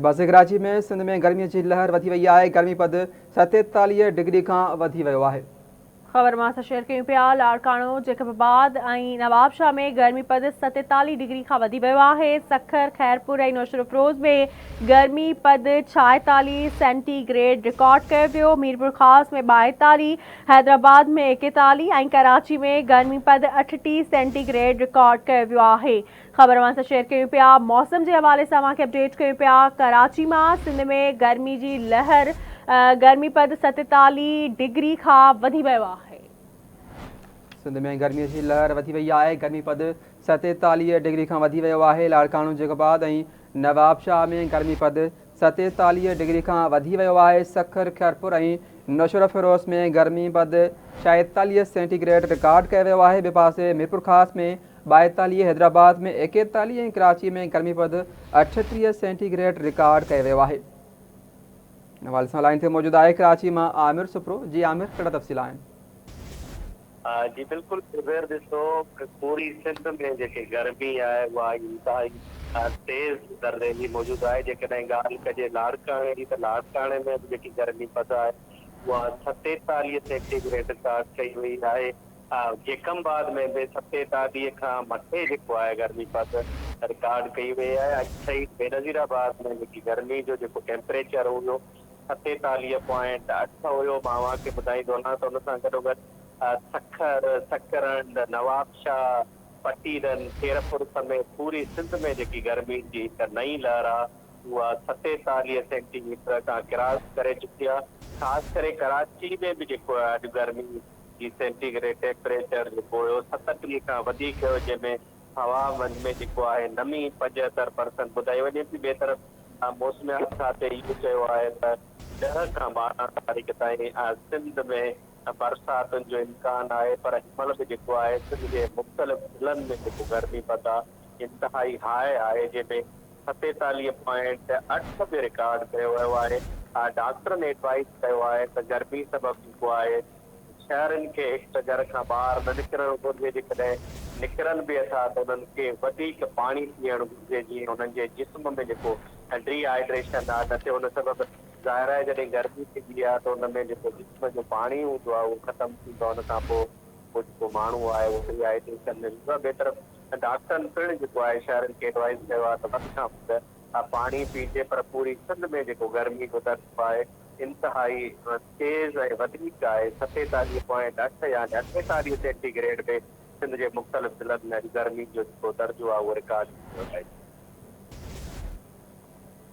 पासे कराची में सिंध में गर्मी की लहर वधी वई आहे। गर्मी पद 47 डिग्री खां वधी वियो आहे। ख़बर मां शेयर कयूं पिया। लाड़काणो, जैकबाबाद ऐं नवाबशाह में गर्मी पद 47 डिग्री खां वधी वियो आहे। सखर, खैरपुर ऐं नौशरफरोज़ में गर्मी पद 46 सेंटीग्रेड रिकॉर्ड कयो वियो। मीरपुर ख़ास में 42, हैदराबाद में 41 ऐं कराची में गर्मी पद 38 सेंटीग्रेड रिकॉर्ड कयो वियो आहे। ख़बर मां शेयर कयूं पिया। मौसम के हवाले से अवांखे अपडेट कयूं पिया। कराची में सिंध में गर्मी की लहर गर्मी पद 47 डिग्री खां वधी वियो आहे। सिंध में गर्मी की लहर वधी वई आहे। गर्मी पद 47 डिग्री खां वधी वियो आहे। लाड़काणो, जैकबाबाद ऐं नवाबशाह में गर्मी पद 47 डिग्री खां वधी वियो आहे। सखर, खैरपुर ऐं नौशरफरोज़ में गर्मी पद 46 सेंटीग्रेड रिकॉर्ड कयो वियो आहे। ॿिए पासे मीरपुर ख़ास में 42, हैदराबाद में 41 ऐं कराची में गर्मी पद 38 सेंटीग्रेड रिकॉर्ड कयो वियो आहे। हवाले सां लाइन ते मौजूद आहे कराची में आमिर सुप्रो। जी आमिर, कहिड़ा तफ़सील आहिनि? जी बिल्कुल ज़ुबैर, ॾिसो पूरी सिंध में जेके गर्मी आहे उहा इंतहाई तेज़ दर्जे जी मौजूदु आहे। जेकॾहिं ॻाल्हि कजे लाड़काणे जी, त लाड़काणे में बि जेकी गर्मी पद आहे उहा 47 सेंटीग्रेड रिकॉर्ड कई वई आहे। जैकबाबाद में भी 47 खां मथे जेको आहे गर्मी पद रिकॉर्ड कई वई आहे। अॼु बेनज़ीराबाद में जेकी गर्मी जो जेको टेम्परेचर हुयो 47.8 हुयो। मां अव्हांखे ॿुधाईंदो वञां त हुन सां गॾोगॾु सखर, सकरंड, नवाबशाह, पटीरन, खैरपुर समेत पूरी सिंध में जेकी गर्मी जी हिकु नई लहर आहे उहा 47 सेंटीमीटर खां क्रॉस करे चुकी आहे। ख़ासि करे कराची में बि जेको आहे अॼु गर्मी जी सेंटीग्रेड टेम्परेचर जेको हुयो 37 खां वधीक हुयो, जंहिंमें हवा में जेको आहे नमी 75% ॿुधाई वञे थी। ॿिए तरफ़ मौसमियात खाते इहो चयो आहे त 10 खां 12 तारीख़ ताईं सिंध में बरसातुनि जो इम्कान आहे। पर हिन महिल बि जेको आहे सिंध जे मुख़्तलिफ़ ज़िलनि में जेको गर्मी पद आहे इंतहाई हाई आहे, जंहिंमें 47.8 बि रिकॉर्ड कयो वियो आहे। डॉक्टरनि एडवाइस कयो आहे त गर्मी सबबु जेको आहे शहरनि खे हिकु त घर खां ॿाहिरि न निकिरणु घुरिजे। जेकॾहिं निकिरनि बि अथा त उन्हनि खे वधीक पाणी पीअणु घुरिजे, जीअं उन्हनि जे जिस्म में जेको डिहाइड्रेशन आहे न थिए। उन सबबु ज़ाहिर आहे जॾहिं गर्मी थींदी आहे त उन में जेको जिस्म जो पाणी हूंदो आहे उहो ख़तमु थींदो आहे। उन खां पोइ जेको माण्हू आहे उहो डिहाइड्रेशन में हूंदो आहे। ॿिए तरफ़ डॉक्टरनि पिणु जेको आहे शहरनि खे एडवाइस कयो आहे त वधि खां वधि पाणी पीजे। पर पूरी सिंध में जेको गर्मी जो दर्जो आहे इंतहाई तेज़ ऐं वधीक आहे। 47.8 यानी 48 सेंटीग्रेड में सिंध जे मुख़्तलिफ़ ज़िलनि में गर्मी जो जेको दर्जो आहे उहो रिकॉर्ड कयो आहे।